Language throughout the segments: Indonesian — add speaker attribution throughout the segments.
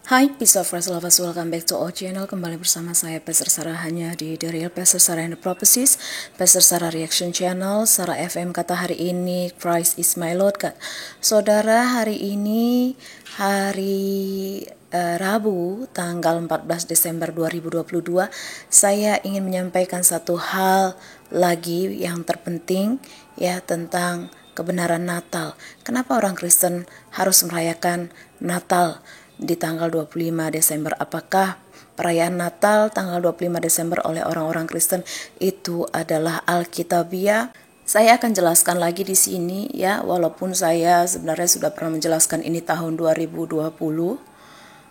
Speaker 1: Hai, Peace of Christ lovers, welcome back to our channel. Kembali bersama saya, Pastor Sarah, hanya di The Real Pastor Sarah and the Prophecies, Pastor Sarah Reaction Channel, Sarah FM. Kata hari ini, Christ is my Lord God. Saudara, hari ini hari Rabu, tanggal 14 Desember 2022, saya ingin menyampaikan satu hal lagi yang terpenting, ya, tentang kebenaran Natal. Kenapa orang Kristen harus merayakan Natal di tanggal 25 Desember? Apakah perayaan Natal tanggal 25 Desember oleh orang-orang Kristen itu adalah Alkitabiah? Saya akan jelaskan lagi di sini, ya, walaupun saya sebenarnya sudah pernah menjelaskan ini tahun 2020.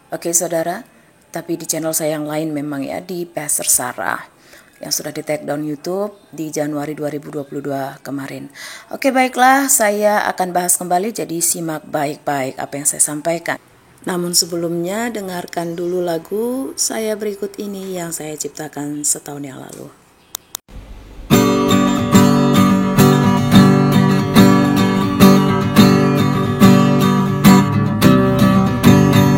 Speaker 1: Oke, saudara, tapi di channel saya yang lain memang, ya, di Pastor Sarah yang sudah di take down YouTube di Januari 2022 kemarin. Oke, baiklah, saya akan bahas kembali, jadi simak baik-baik apa yang saya sampaikan. Namun sebelumnya, dengarkan dulu lagu saya berikut ini yang saya ciptakan setahun yang lalu.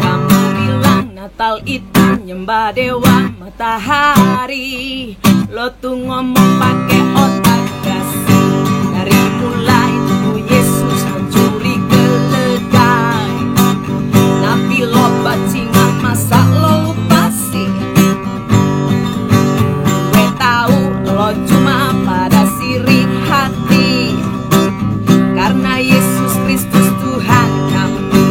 Speaker 2: Kamu bilang Natal itu nyembah dewa matahari, lo tuh ngomong pakai otak dasi. Dari mulai tuh Yesus mencuri keledai, nabi lo bajingan masa lo lupa sih? Gue tahu lo cuma pada sirik hati, karena Yesus Kristus Tuhan kami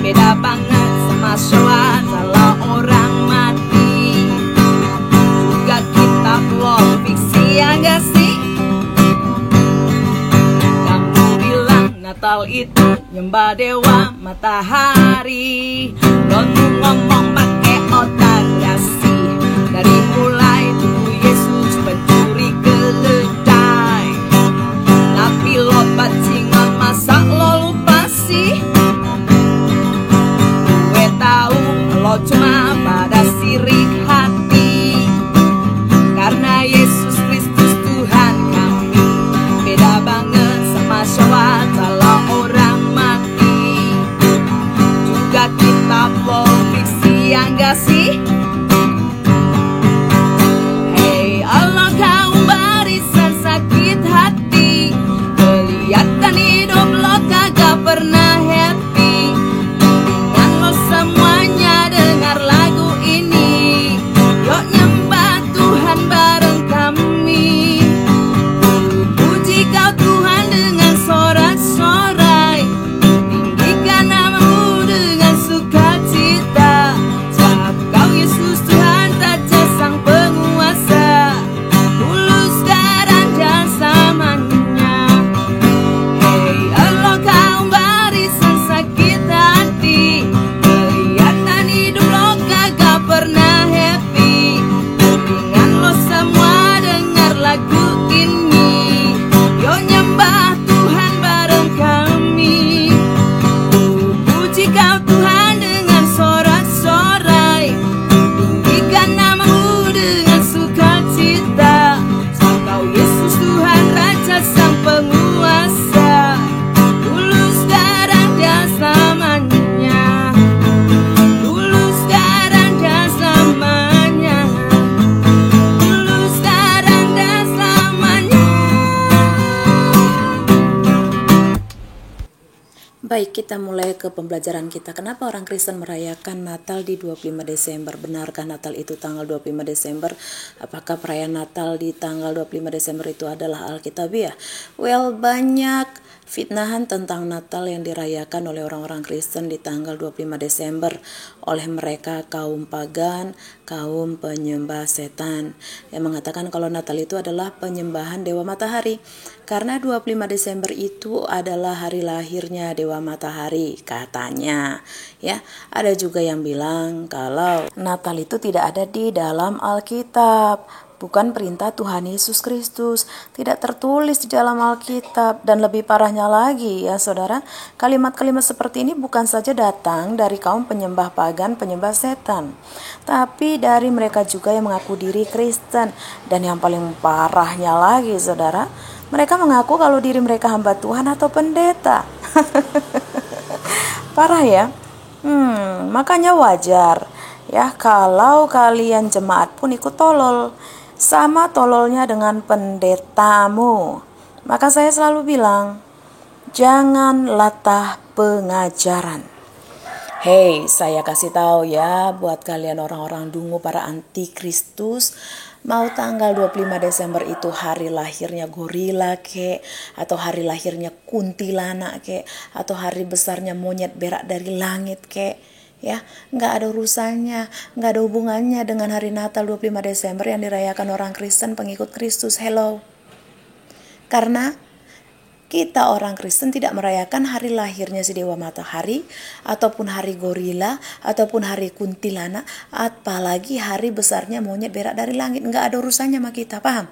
Speaker 2: beda banget sama Shoah, salah orang mati. Juga kitab lo fiksi, ya gak sih? Kamu bilang Natal itu nyembah dewa matahari, lo tuh ngomong pakai otak dasi. Dari mulai dulu Yesus pencuri keledai, tapi lo bajingan masa lo lupa sih? Gue tahu lo cuma pada sirik hati, karena Yesus Kristus Tuhan kami beda banget sama Shoah, salah orang mati. Juga kitab lo fiksi, ya gak sih? Hei, Allah kaum barisan sakit hati, kelihatan hidup lo kagak pernah happy. Mendingan lo semuanya dengar lagu ini, yuk nyembah Tuhan bareng kami. Puji kau Tuhan dengan sorak-sorai, tinggikan namamu dengan sukacita. Sebab kau Yesus Tuhan Raja Sang Penguasa, tulus darah dan samanya. Hei Allah kaum barisan sakit hati, kelihatan hidup lo kagak pernah happy. Mendingan lo semua dengar lagu ini, yuk nyembah Tuhan bareng kami. Puji kau Tuhan dengan sorak-sorai, tinggikan namamu dengan sukacita. Sebab kau Yesus Tuhan Raja Sang Penguasa, tulus darah dan selamanya. Tulus darah dan selamanya. Tulus darah dan selamanya.
Speaker 1: Baik, kita mulai ke pembelajaran kita. Kenapa orang Kristen merayakan Natal di 25 Desember? Benarkah Natal itu tanggal 25 Desember? Apakah perayaan Natal di tanggal 25 Desember itu adalah Alkitabiah? Well, banyak fitnahan tentang Natal yang dirayakan oleh orang-orang Kristen di tanggal 25 Desember oleh mereka kaum pagan, kaum penyembah setan, yang mengatakan kalau Natal itu adalah penyembahan dewa matahari, karena 25 Desember itu adalah hari lahirnya dewa matahari katanya, ya. Ada juga yang bilang kalau Natal itu tidak ada di dalam Alkitab, bukan perintah Tuhan Yesus Kristus, tidak tertulis di dalam Alkitab. Dan lebih parahnya lagi, ya saudara, kalimat-kalimat seperti ini bukan saja datang dari kaum penyembah pagan, penyembah setan, tapi dari mereka juga yang mengaku diri Kristen. Dan yang paling parahnya lagi, saudara, mereka mengaku kalau diri mereka hamba Tuhan atau pendeta. Parah, ya. Makanya wajar ya kalau kalian jemaat pun ikut tolol. Sama tololnya dengan pendetamu. Maka saya selalu bilang, jangan latah pengajaran. Hey, saya kasih tahu ya buat kalian orang-orang dungu, para antikristus, mau tanggal 25 Desember itu hari lahirnya gorila kek, atau hari lahirnya kuntilanak kek, atau hari besarnya monyet berak dari langit kek, ya, nggak ada urusannya, nggak ada hubungannya dengan hari Natal 25 Desember yang dirayakan orang Kristen pengikut Kristus. Hello. Karena kita orang Kristen tidak merayakan hari lahirnya si Dewa Matahari, ataupun hari gorila, ataupun hari kuntilanak, apalagi hari besarnya monyet berak dari langit. Nggak ada urusannya sama kita, paham?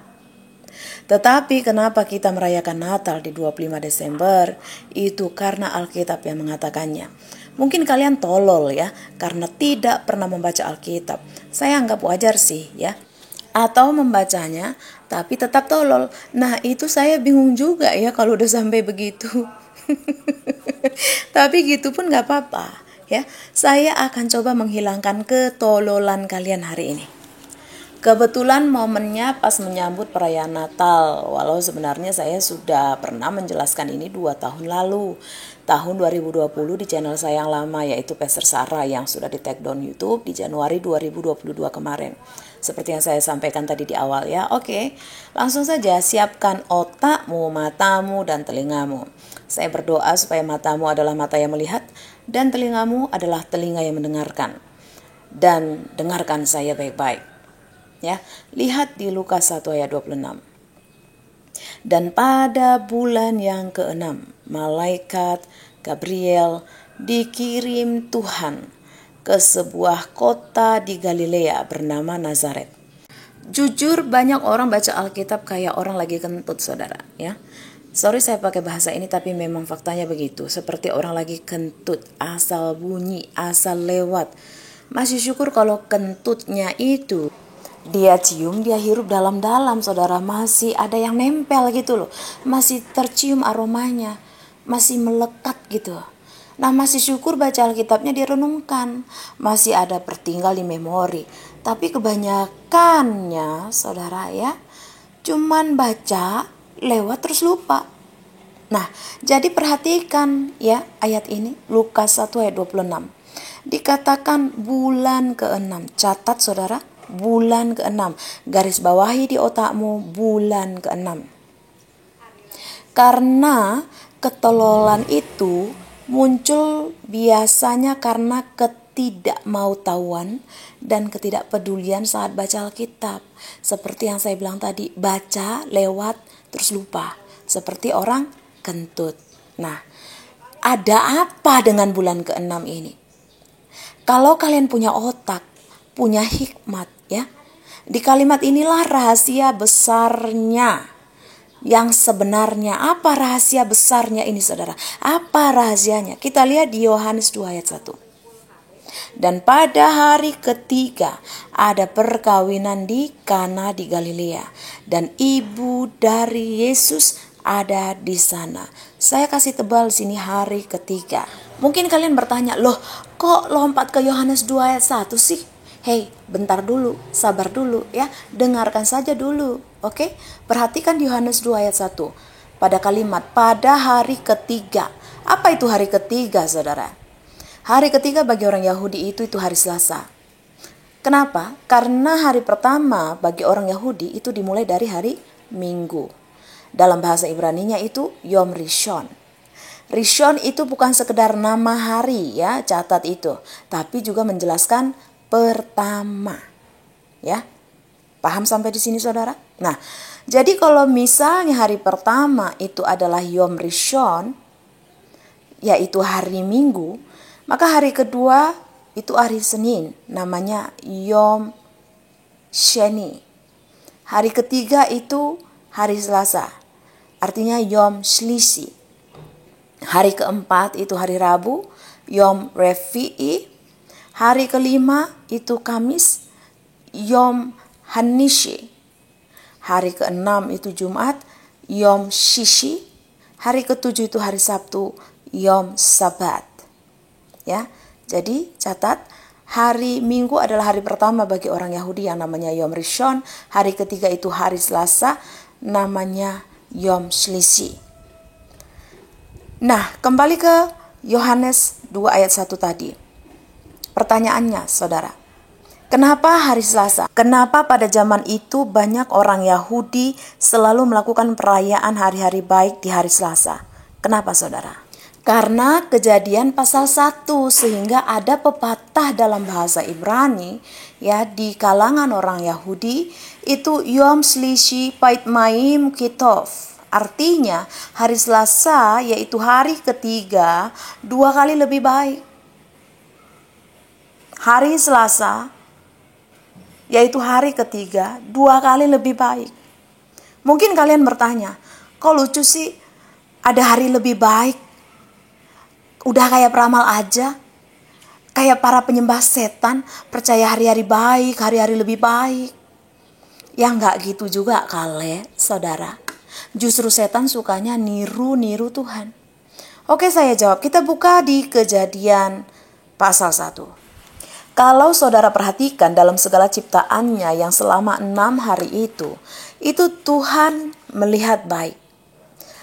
Speaker 1: Tetapi kenapa kita merayakan Natal di 25 Desember? Itu karena Alkitab yang mengatakannya. Mungkin kalian tolol ya, karena tidak pernah membaca Alkitab. Saya anggap wajar sih ya. Atau membacanya tapi tetap tolol. Nah, itu saya bingung juga ya kalau udah sampai begitu. Tapi gitu pun gak apa-apa ya. Saya akan coba menghilangkan ketololan kalian hari ini. Kebetulan momennya pas menyambut perayaan Natal. Walau sebenarnya saya sudah pernah menjelaskan ini 2 tahun lalu. Tahun 2020 di channel saya yang lama, yaitu Pastor Sarah, yang sudah di take down YouTube di Januari 2022 kemarin. Seperti yang saya sampaikan tadi di awal ya. Oke, langsung saja siapkan otakmu, matamu, dan telingamu. Saya berdoa supaya matamu adalah mata yang melihat dan telingamu adalah telinga yang mendengarkan. Dan dengarkan saya baik-baik. Ya, lihat di Lukas 1 ayat 26. Dan pada bulan yang ke-6, malaikat Gabriel dikirim Tuhan ke sebuah kota di Galilea bernama Nazaret. Jujur banyak orang baca Alkitab kayak orang lagi kentut, saudara ya. Sorry saya pakai bahasa ini, tapi memang faktanya begitu. Seperti orang lagi kentut, asal bunyi, asal lewat. Masih syukur kalau kentutnya itu dia cium, dia hirup dalam-dalam, saudara. Masih ada yang nempel gitu loh. Masih tercium aromanya, masih melekat gitu. Nah, masih syukur baca Alkitabnya direnungkan, masih ada tertinggal di memori. Tapi kebanyakannya, saudara ya, cuman baca, lewat terus lupa. Nah, jadi perhatikan ya ayat ini, Lukas 1 ayat 26. Dikatakan bulan ke-6, catat saudara, bulan ke-6. Garis bawahi di otakmu, bulan ke-6. Karena ketololan itu muncul biasanya karena ketidakmautawan dan ketidakpedulian saat baca Alkitab. Seperti yang saya bilang tadi, baca, lewat, terus lupa. Seperti orang kentut. Nah, ada apa dengan bulan ke-6 ini? Kalau kalian punya otak, punya hikmat ya, di kalimat inilah rahasia besarnya. Yang sebenarnya, apa rahasia besarnya ini saudara? Apa rahasianya? Kita lihat di Yohanes 2 ayat 1. Dan pada hari ketiga ada perkawinan di Kana di Galilea, dan ibu dari Yesus ada di sana. Saya kasih tebal sini hari ketiga. Mungkin kalian bertanya, loh kok lompat ke Yohanes 2 ayat 1 sih? Hei, bentar dulu, sabar dulu ya, dengarkan saja dulu, oke? Perhatikan di Yohanes 2 ayat 1, pada kalimat, pada hari ketiga. Apa itu hari ketiga, saudara? Hari ketiga bagi orang Yahudi itu hari Selasa. Kenapa? Karena hari pertama bagi orang Yahudi itu dimulai dari hari Minggu. Dalam bahasa Ibraninya itu Yom Rishon. Rishon itu bukan sekedar nama hari ya, catat itu, tapi juga menjelaskan pertama. Ya. Paham sampai di sini saudara? Nah, jadi kalau misalnya hari pertama itu adalah Yom Rishon, yaitu hari Minggu, maka hari kedua itu hari Senin, namanya Yom Sheni. Hari ketiga itu hari Selasa, artinya Yom Shlisi. Hari keempat itu hari Rabu, Yom Revi'i. Hari kelima itu Kamis, Yom Hanishi. Hari keenam itu Jumat, Yom Shishi. Hari ketujuh itu hari Sabtu, Yom Sabat. Ya, Jadi catat, hari Minggu adalah hari pertama bagi orang Yahudi yang namanya Yom Rishon. Hari ketiga itu hari Selasa, namanya Yom Shlisi. Nah, kembali ke Yohanes 2 ayat 1 tadi. Pertanyaannya, saudara, kenapa hari Selasa? Kenapa pada zaman itu banyak orang Yahudi selalu melakukan perayaan hari-hari baik di hari Selasa? Kenapa, saudara? Karena Kejadian pasal 1, sehingga ada pepatah dalam bahasa Ibrani ya di kalangan orang Yahudi itu Yom Slishi Pait Maim Kitov. Artinya hari Selasa yaitu hari ketiga 2 kali lebih baik. Hari Selasa yaitu hari ketiga 2 kali lebih baik. Mungkin kalian bertanya, kok lucu sih ada hari lebih baik? Udah kayak peramal aja, kayak para penyembah setan, percaya hari-hari baik, hari-hari lebih baik. Ya nggak gitu juga kali, saudara. Justru setan sukanya niru-niru Tuhan. Oke, saya jawab. Kita buka di Kejadian pasal 1. Kalau saudara perhatikan dalam segala ciptaannya yang selama 6 hari itu Tuhan melihat baik.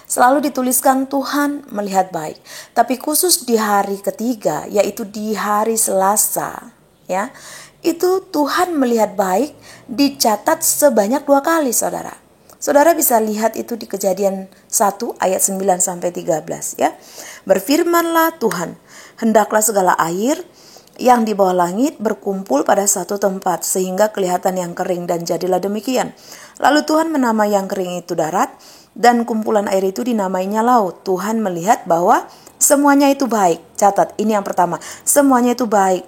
Speaker 1: Selalu dituliskan Tuhan melihat baik. Tapi khusus di hari ketiga, yaitu di hari Selasa, ya, itu Tuhan melihat baik dicatat sebanyak 2 kali, saudara. Saudara bisa lihat itu di Kejadian 1 ayat 9 sampai 13, ya. Berfirmanlah Tuhan, hendaklah segala air yang di bawah langit berkumpul pada satu tempat sehingga kelihatan yang kering, dan jadilah demikian. Lalu Tuhan menamai yang kering itu darat, dan kumpulan air itu dinamainya laut. Tuhan melihat bahwa semuanya itu baik. Catat, ini yang pertama, semuanya itu baik.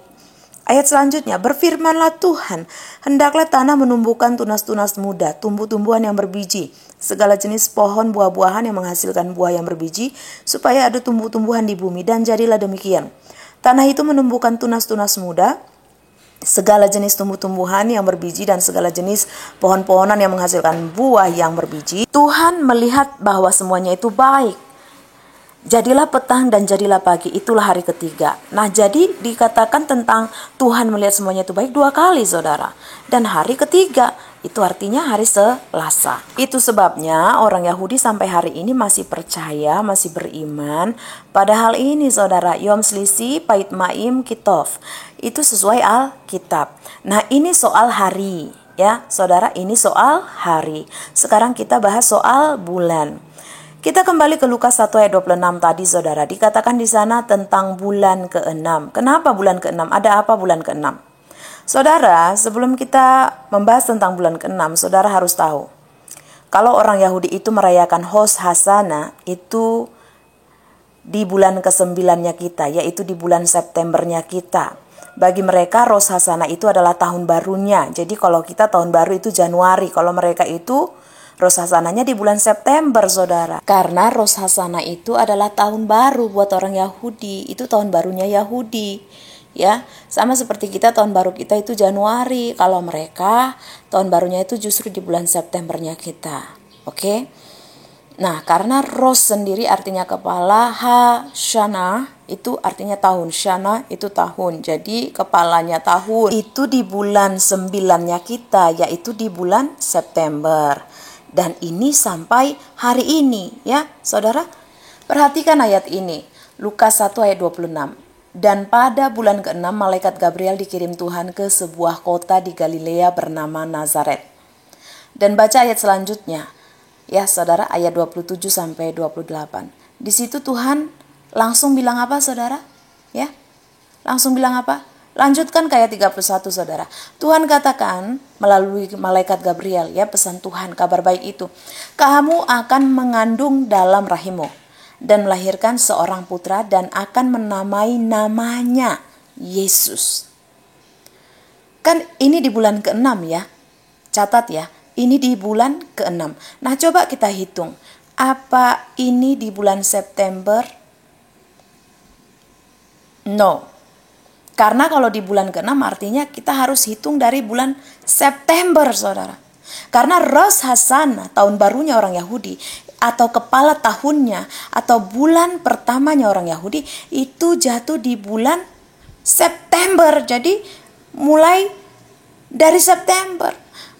Speaker 1: Ayat selanjutnya, berfirmanlah Tuhan, hendaklah tanah menumbuhkan tunas-tunas muda, tumbuh-tumbuhan yang berbiji, segala jenis pohon buah-buahan yang menghasilkan buah yang berbiji, supaya ada tumbuh-tumbuhan di bumi, dan jadilah demikian. Tanah itu menumbuhkan tunas-tunas muda, segala jenis tumbuh-tumbuhan yang berbiji, dan segala jenis pohon-pohonan yang menghasilkan buah yang berbiji. Tuhan melihat bahwa semuanya itu baik. Jadilah petang dan jadilah pagi, itulah hari ketiga. Nah, jadi dikatakan tentang Tuhan melihat semuanya itu baik 2 kali, saudara. Dan hari ketiga, itu artinya hari Selasa. Itu sebabnya orang Yahudi sampai hari ini masih percaya, masih beriman pada hal ini, saudara. Yom Shlisi Pait Maim Kitov. Itu sesuai Alkitab. Nah, ini soal hari, ya, saudara, ini soal hari. Sekarang kita bahas soal bulan. Kita kembali ke Lukas 1 ayat 26 tadi, saudara. Dikatakan di sana tentang bulan ke-6. Kenapa bulan ke-6? Ada apa bulan ke-6? Saudara, sebelum kita membahas tentang bulan ke-6, saudara harus tahu. Kalau orang Yahudi itu merayakan Hos Hasana, itu di bulan ke-9-nya kita, yaitu di bulan Septembernya kita. Bagi mereka Rosh Hasana itu adalah tahun barunya. Jadi kalau kita tahun baru itu Januari, kalau mereka itu Rosh Hasananya di bulan September, saudara. Karena Rosh Hasana itu adalah tahun baru buat orang Yahudi. Itu tahun barunya Yahudi. Ya, sama seperti kita tahun baru kita itu Januari. Kalau mereka tahun barunya itu justru di bulan Septembernya kita. Oke? Nah, karena Rosh sendiri artinya kepala, Shana itu artinya tahun. Shana itu tahun. Jadi kepalanya tahun. Itu di bulan 9-nya kita, yaitu di bulan September. Dan ini sampai hari ini, ya saudara. Perhatikan ayat ini, Lukas 1 ayat 26. Dan pada bulan ke-6 malaikat Gabriel dikirim Tuhan ke sebuah kota di Galilea bernama Nazaret. Dan baca ayat selanjutnya, ya saudara, ayat 27 sampai 28. Di situ Tuhan langsung bilang apa, saudara? Ya, langsung bilang apa? Lanjutkan ke ayat 31, saudara. Tuhan katakan melalui malaikat Gabriel, ya, pesan Tuhan, kabar baik itu. Kamu akan mengandung dalam rahimmu dan melahirkan seorang putra dan akan menamai namanya Yesus. Kan ini di bulan ke-6, ya. Catat ya, ini di bulan ke-6. Nah, coba kita hitung. Apa ini di bulan September? No. Karena kalau di bulan ke-6 artinya kita harus hitung dari bulan September, saudara. Karena Rosh Hasana, tahun barunya orang Yahudi, atau kepala tahunnya, atau bulan pertamanya orang Yahudi, itu jatuh di bulan September. Jadi mulai dari September.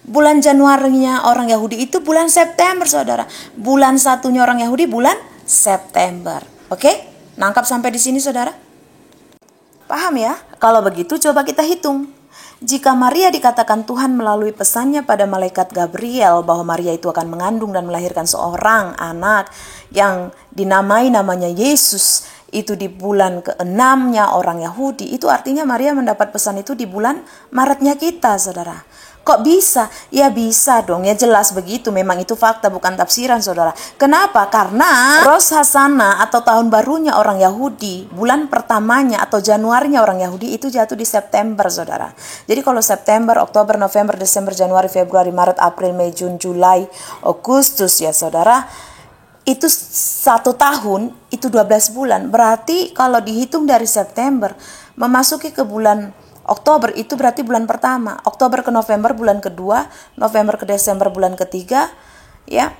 Speaker 1: Bulan Januarinya orang Yahudi itu bulan September, saudara. Bulan satunya orang Yahudi bulan September. Oke? Nangkap sampai di sini, saudara? Paham ya? Kalau begitu coba kita hitung. Jika Maria dikatakan Tuhan melalui pesannya pada malaikat Gabriel bahwa Maria itu akan mengandung dan melahirkan seorang anak yang dinamai namanya Yesus, itu di bulan ke-6-nya orang Yahudi, itu artinya Maria mendapat pesan itu di bulan Maretnya kita, saudara. Kok bisa? Ya bisa dong, ya jelas begitu. Memang itu fakta, bukan tafsiran, saudara. Kenapa? Karena Rosh Hashanah atau tahun barunya orang Yahudi, bulan pertamanya atau Januarinya orang Yahudi itu jatuh di September, saudara. Jadi kalau September, Oktober, November, Desember, Januari, Februari, Maret, April, Mei, Juni, Juli, Agustus, ya saudara, itu 1 tahun, itu 12 bulan. Berarti kalau dihitung dari September, memasuki ke bulan Oktober itu berarti bulan pertama. Oktober ke November bulan kedua, November ke Desember bulan ketiga, ya.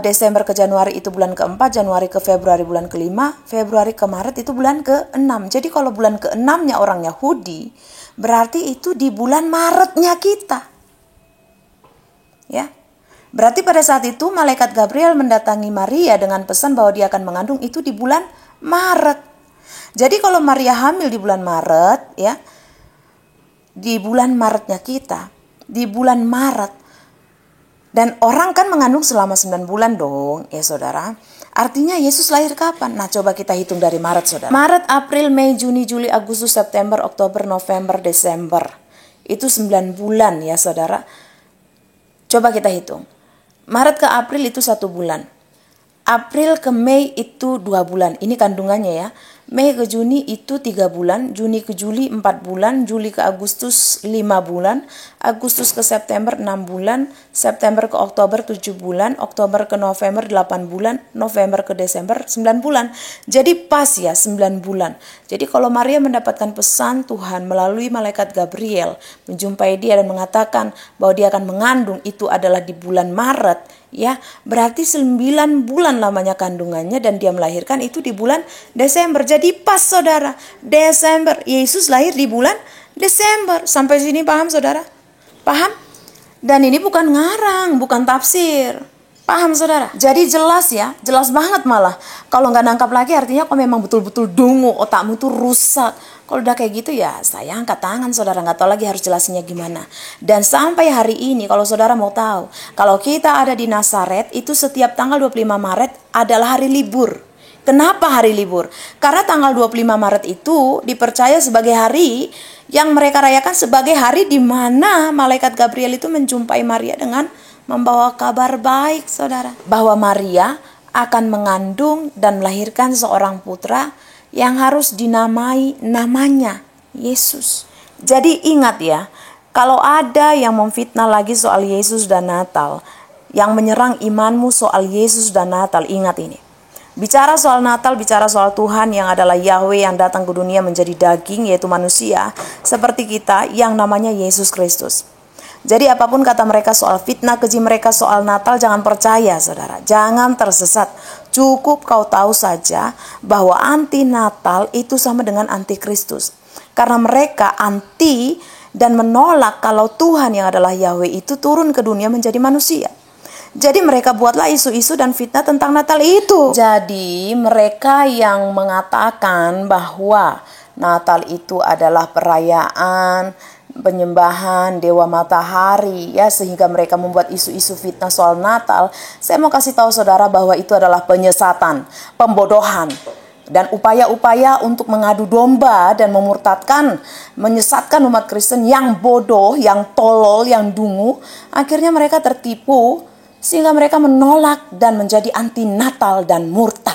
Speaker 1: Desember ke Januari itu bulan keempat, Januari ke Februari bulan kelima, Februari ke Maret itu bulan ke-6. Jadi kalau bulan ke-6-nya orang Yahudi, berarti itu di bulan Maretnya kita. Ya. Berarti pada saat itu malaikat Gabriel mendatangi Maria dengan pesan bahwa dia akan mengandung itu di bulan Maret. Jadi kalau Maria hamil di bulan Maret, ya, di bulan Maretnya kita, di bulan Maret, dan orang kan mengandung selama 9 bulan dong, ya saudara. Artinya Yesus lahir kapan? Nah coba kita hitung dari Maret, saudara. Maret, April, Mei, Juni, Juli, Agustus, September, Oktober, November, Desember. Itu 9 bulan ya saudara. Coba kita hitung. Maret ke April itu 1 bulan. April ke Mei itu 2 bulan. Ini kandungannya ya. Mei ke Juni itu 3 bulan, Juni ke Juli 4 bulan, Juli ke Agustus 5 bulan, Agustus ke September 6 bulan, September ke Oktober 7 bulan, Oktober ke November 8 bulan, November ke Desember 9 bulan. Jadi pas ya 9 bulan. Jadi kalau Maria mendapatkan pesan Tuhan melalui malaikat Gabriel, menjumpai dia dan mengatakan bahwa dia akan mengandung, itu adalah di bulan Maret, ya, berarti 9 bulan lamanya kandungannya dan dia melahirkan itu di bulan Desember. Jadi pas saudara, Desember, Yesus lahir di bulan Desember. Sampai sini paham saudara? Paham? Dan ini bukan ngarang, bukan tafsir. Paham saudara? Jadi jelas ya, jelas banget malah. Kalau nggak nangkap lagi artinya kok memang betul-betul dungu, otakmu tuh rusak. Kalau udah kayak gitu ya saya angkat tangan saudara, nggak tahu lagi harus jelasinnya gimana. Dan sampai hari ini kalau saudara mau tahu, kalau kita ada di Nazaret itu setiap tanggal 25 Maret adalah hari libur. Kenapa hari libur? Karena tanggal 25 Maret itu dipercaya sebagai hari yang mereka rayakan sebagai hari di mana malaikat Gabriel itu menjumpai Maria dengan membawa kabar baik saudara. Bahwa Maria akan mengandung dan melahirkan seorang putra yang harus dinamai namanya Yesus. Jadi ingat ya, kalau ada yang memfitnah lagi soal Yesus dan Natal, yang menyerang imanmu soal Yesus dan Natal, ingat ini. Bicara soal Natal, bicara soal Tuhan yang adalah Yahweh yang datang ke dunia menjadi daging, yaitu manusia, seperti kita yang namanya Yesus Kristus. Jadi apapun kata mereka soal fitnah, keji mereka soal Natal, jangan percaya saudara. Jangan tersesat. Cukup kau tahu saja bahwa anti Natal itu sama dengan anti Kristus. Karena mereka anti dan menolak kalau Tuhan yang adalah Yahweh itu turun ke dunia menjadi manusia. Jadi mereka buatlah isu-isu dan fitnah tentang Natal itu. Jadi mereka yang mengatakan bahwa Natal itu adalah perayaan penyembahan dewa matahari ya, sehingga mereka membuat isu-isu fitnah soal Natal. Saya mau kasih tahu saudara bahwa itu adalah penyesatan, pembodohan, dan upaya-upaya untuk mengadu domba dan memurtadkan, menyesatkan umat Kristen yang bodoh, yang tolol, yang dungu. Akhirnya mereka tertipu sehingga mereka menolak dan menjadi anti Natal dan murtad.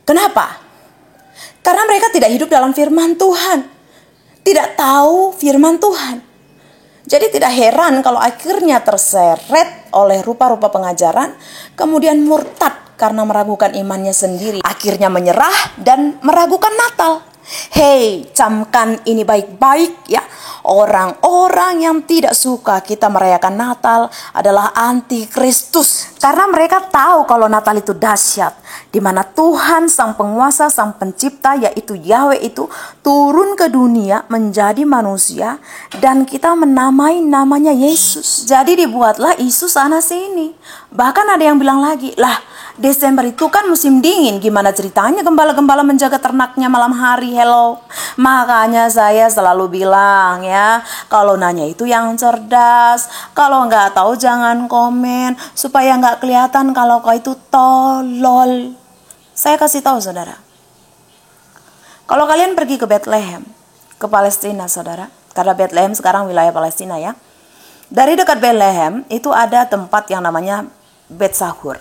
Speaker 1: Kenapa? Karena mereka tidak hidup dalam firman Tuhan, tidak tahu firman Tuhan. Jadi tidak heran kalau akhirnya terseret oleh rupa-rupa pengajaran, kemudian murtad karena meragukan imannya sendiri, akhirnya menyerah dan meragukan Natal. Hei, camkan ini baik-baik ya. Orang-orang yang tidak suka kita merayakan Natal adalah antikristus. Karena mereka tahu kalau Natal itu dahsyat, di mana Tuhan sang penguasa, sang pencipta yaitu Yahweh itu turun ke dunia menjadi manusia, dan kita menamai namanya Yesus. Jadi dibuatlah isu sana sini. Bahkan ada yang bilang lagi, lah Desember itu kan musim dingin, gimana ceritanya gembala-gembala menjaga ternaknya malam hari? Hello. Makanya saya selalu bilang ya, kalau nanya itu yang cerdas, kalau nggak tahu jangan komen, supaya nggak kelihatan kalau kau itu tolol. Saya kasih tahu saudara, kalau kalian pergi ke Bethlehem, ke Palestina saudara, karena Bethlehem sekarang wilayah Palestina ya, dari dekat Bethlehem itu ada tempat yang namanya Bet Sahur.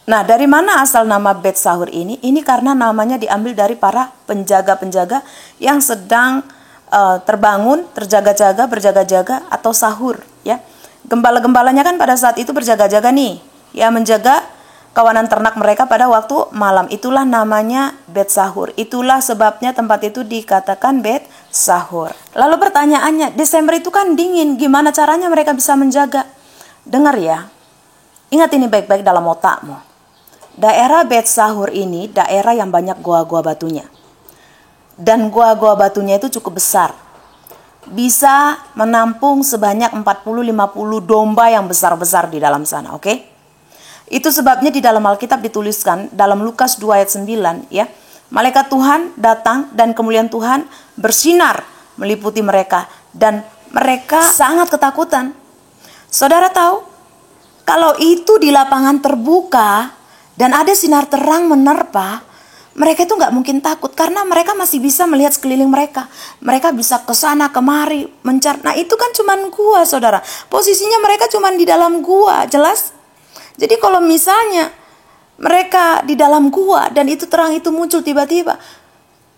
Speaker 1: Nah, dari mana asal nama Bet Sahur ini? Ini karena namanya diambil dari para penjaga-penjaga yang sedang terbangun, terjaga-jaga, berjaga-jaga atau sahur ya. Gembala-gembalanya kan pada saat itu berjaga-jaga nih, ya, menjaga kawanan ternak mereka pada waktu malam. Itulah namanya Bet Sahur. Itulah sebabnya tempat itu dikatakan Bet Sahur. Lalu pertanyaannya, Desember itu kan dingin, gimana caranya mereka bisa menjaga? Dengar ya, ingat ini baik-baik dalam otakmu. Daerah Bet Sahur ini daerah yang banyak goa-goa batunya. Dan goa-goa batunya itu cukup besar. Bisa menampung sebanyak 40-50 domba yang besar-besar di dalam sana, oke? Itu sebabnya di dalam Alkitab dituliskan dalam Lukas 2 ayat 9 ya. Malaikat Tuhan datang dan kemuliaan Tuhan bersinar meliputi mereka. Dan mereka sangat ketakutan. Saudara tahu, kalau itu di lapangan terbuka dan ada sinar terang menerpa, mereka itu nggak mungkin takut karena mereka masih bisa melihat sekeliling mereka. Mereka bisa ke sana kemari mencari. Nah, itu kan cuman gua, saudara. Posisinya mereka cuman di dalam gua, jelas. Jadi kalau misalnya mereka di dalam gua dan itu terang itu muncul tiba-tiba,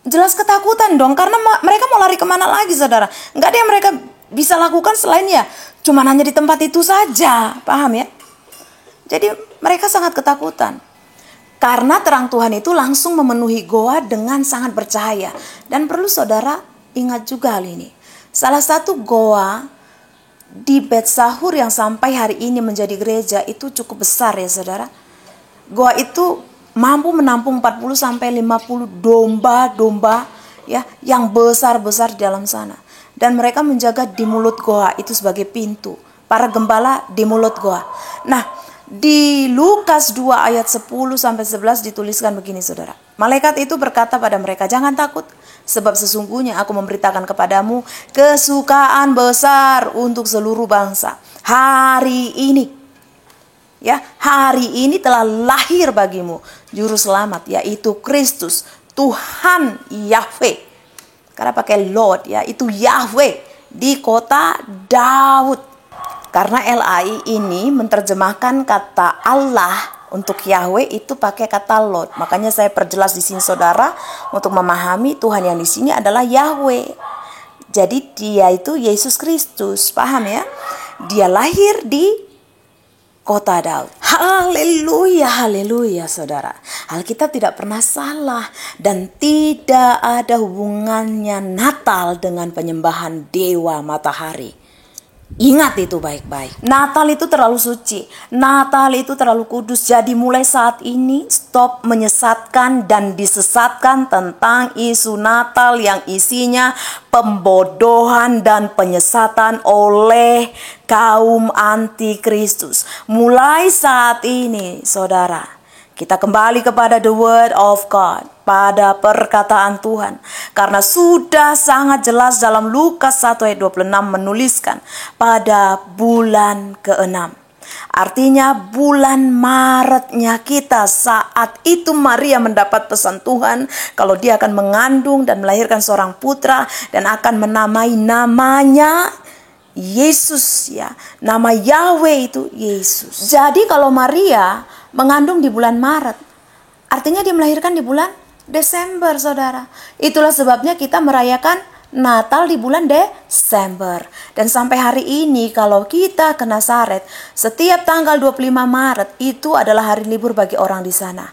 Speaker 1: jelas ketakutan dong, karena mereka mau lari kemana lagi, saudara? Nggak ada yang mereka bisa lakukan selain ya cuman hanya di tempat itu saja, paham ya? Jadi mereka sangat ketakutan. Karena terang Tuhan itu langsung memenuhi goa dengan sangat bercahaya. Dan perlu saudara ingat juga hal ini. Salah satu goa di Bet Sahur yang sampai hari ini menjadi gereja itu cukup besar ya saudara. Goa itu mampu menampung 40-50 domba-domba ya, yang besar-besar di dalam sana. Dan mereka menjaga di mulut goa itu sebagai pintu. Para gembala di mulut goa. Nah, di Lukas 2 ayat 10-11 dituliskan begini saudara. Malaikat itu berkata pada mereka, jangan takut, sebab sesungguhnya aku memberitakan kepadamu kesukaan besar untuk seluruh bangsa. Hari ini, ya, hari ini telah lahir bagimu juru selamat, yaitu Kristus, Tuhan Yahweh. Karena pakai Lord ya, itu Yahweh di kota Daud. Karena LAI ini menerjemahkan kata Allah untuk Yahweh itu pakai kata Lord. Makanya saya perjelas di sini saudara untuk memahami Tuhan yang di sini adalah Yahweh. Jadi dia itu Yesus Kristus, paham ya? Dia lahir di kota Daud. Haleluya, haleluya saudara. Alkitab tidak pernah salah dan tidak ada hubungannya Natal dengan penyembahan dewa matahari. Ingat itu baik-baik. Natal itu terlalu suci. Natal itu terlalu kudus. Jadi mulai saat ini stop menyesatkan dan disesatkan tentang isu Natal yang isinya pembodohan dan penyesatan oleh kaum antikristus. Mulai saat ini saudara, kita kembali kepada the word of God, pada perkataan Tuhan. Karena sudah sangat jelas dalam Lukas 1 ayat 26 menuliskan pada bulan ke-6. Artinya bulan Maretnya kita, saat itu Maria mendapat pesan Tuhan kalau dia akan mengandung dan melahirkan seorang putra dan akan menamai namanya Yesus ya. Nama Yahweh itu Yesus. Jadi kalau Maria mengandung di bulan Maret, artinya dia melahirkan di bulan Desember saudara. Itulah sebabnya kita merayakan Natal di bulan Desember. Dan sampai hari ini kalau kita ke Nazaret, setiap tanggal 25 Maret itu adalah hari libur bagi orang di sana.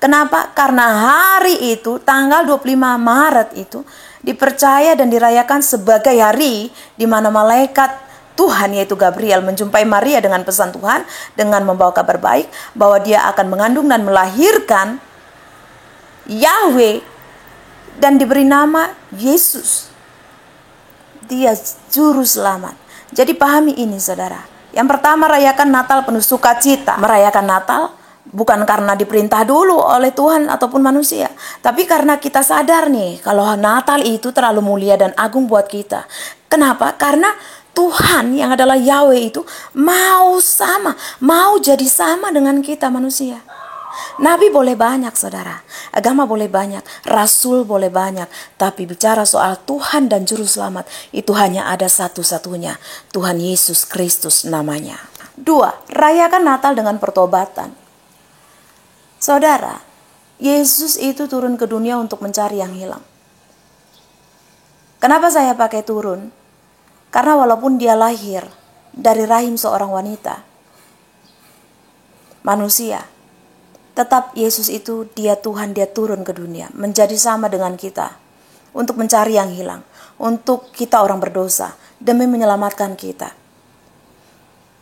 Speaker 1: Kenapa? Karena hari itu, tanggal 25 Maret itu, dipercaya dan dirayakan sebagai hari di mana malaikat Tuhan yaitu Gabriel menjumpai Maria dengan pesan Tuhan, dengan membawa kabar baik bahwa dia akan mengandung dan melahirkan Yahweh dan diberi nama Yesus. Dia juru selamat. Jadi pahami ini saudara. Yang pertama, rayakan Natal penuh sukacita. Merayakan Natal bukan karena diperintah dulu oleh Tuhan ataupun manusia, tapi karena kita sadar nih kalau Natal itu terlalu mulia dan agung buat kita. Kenapa? Karena Tuhan yang adalah Yahweh itu mau jadi sama dengan kita manusia. Nabi boleh banyak saudara, agama boleh banyak, rasul boleh banyak, tapi bicara soal Tuhan dan Juru Selamat itu hanya ada satu-satunya, Tuhan Yesus Kristus namanya. 2. Rayakan Natal dengan pertobatan. Saudara, Yesus itu turun ke dunia untuk mencari yang hilang. Kenapa saya pakai turun? Karena walaupun dia lahir dari rahim seorang wanita, manusia, tetap Yesus itu dia Tuhan, dia turun ke dunia menjadi sama dengan kita untuk mencari yang hilang, untuk kita orang berdosa demi menyelamatkan kita.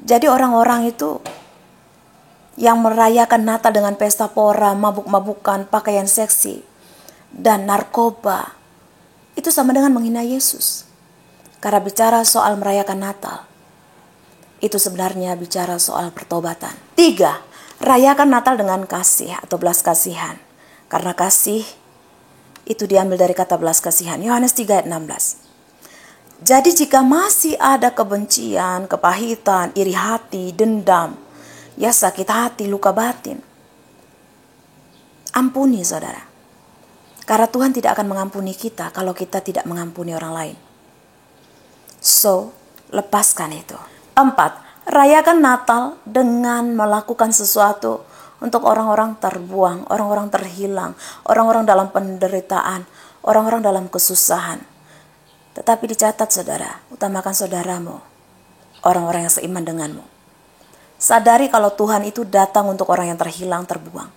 Speaker 1: Jadi orang-orang itu yang merayakan Natal dengan pesta pora, mabuk-mabukan, pakaian seksi, dan narkoba, itu sama dengan menghina Yesus. Karena bicara soal merayakan Natal, itu sebenarnya bicara soal pertobatan. 3. Rayakan Natal dengan kasih atau belas kasihan. Karena kasih itu diambil dari kata belas kasihan. Yohanes 3 ayat 16. Jadi jika masih ada kebencian, kepahitan, iri hati, dendam, ya sakit hati, luka batin, ampuni saudara. Karena Tuhan tidak akan mengampuni kita kalau kita tidak mengampuni orang lain. So, lepaskan itu. 4. Rayakan Natal dengan melakukan sesuatu untuk orang-orang terbuang, orang-orang terhilang, orang-orang dalam penderitaan, orang-orang dalam kesusahan. Tetapi dicatat saudara, utamakan saudaramu, orang-orang yang seiman denganmu. Sadari kalau Tuhan itu datang untuk orang yang terhilang, terbuang.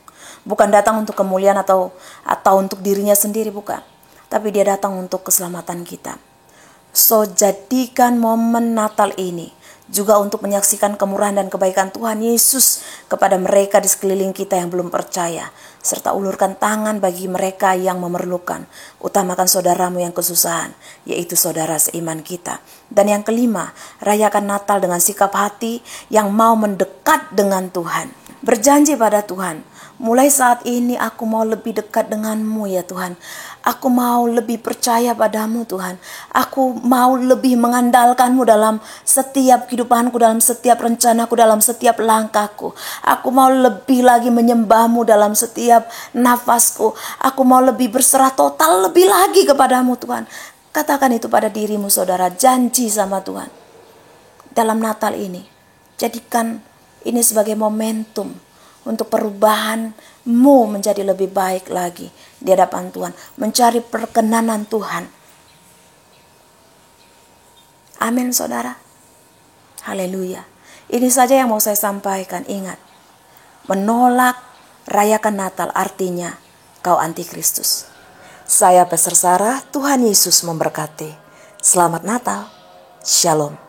Speaker 1: Bukan datang untuk kemuliaan atau untuk dirinya sendiri, bukan. Tapi dia datang untuk keselamatan kita. So, jadikan momen Natal ini juga untuk menyaksikan kemurahan dan kebaikan Tuhan Yesus kepada mereka di sekeliling kita yang belum percaya, serta ulurkan tangan bagi mereka yang memerlukan. Utamakan saudaramu yang kesusahan, yaitu saudara seiman kita. Dan yang kelima, rayakan Natal dengan sikap hati yang mau mendekat dengan Tuhan. Berjanji pada Tuhan, mulai saat ini aku mau lebih dekat denganmu ya Tuhan. Aku mau lebih percaya padamu Tuhan. Aku mau lebih mengandalkanmu dalam setiap kehidupanku, dalam setiap rencanaku, dalam setiap langkahku. Aku mau lebih lagi menyembahmu dalam setiap nafasku. Aku mau lebih berserah total lebih lagi kepadamu Tuhan. Katakan itu pada dirimu saudara, janji sama Tuhan. Dalam Natal ini, jadikan ini sebagai momentum untuk perubahanmu menjadi lebih baik lagi di hadapan Tuhan. Mencari perkenanan Tuhan. Amin saudara. Haleluya. Ini saja yang mau saya sampaikan. Ingat, menolak rayakan Natal artinya kau antikristus. Saya Pastor Sarah, Tuhan Yesus memberkati. Selamat Natal. Shalom.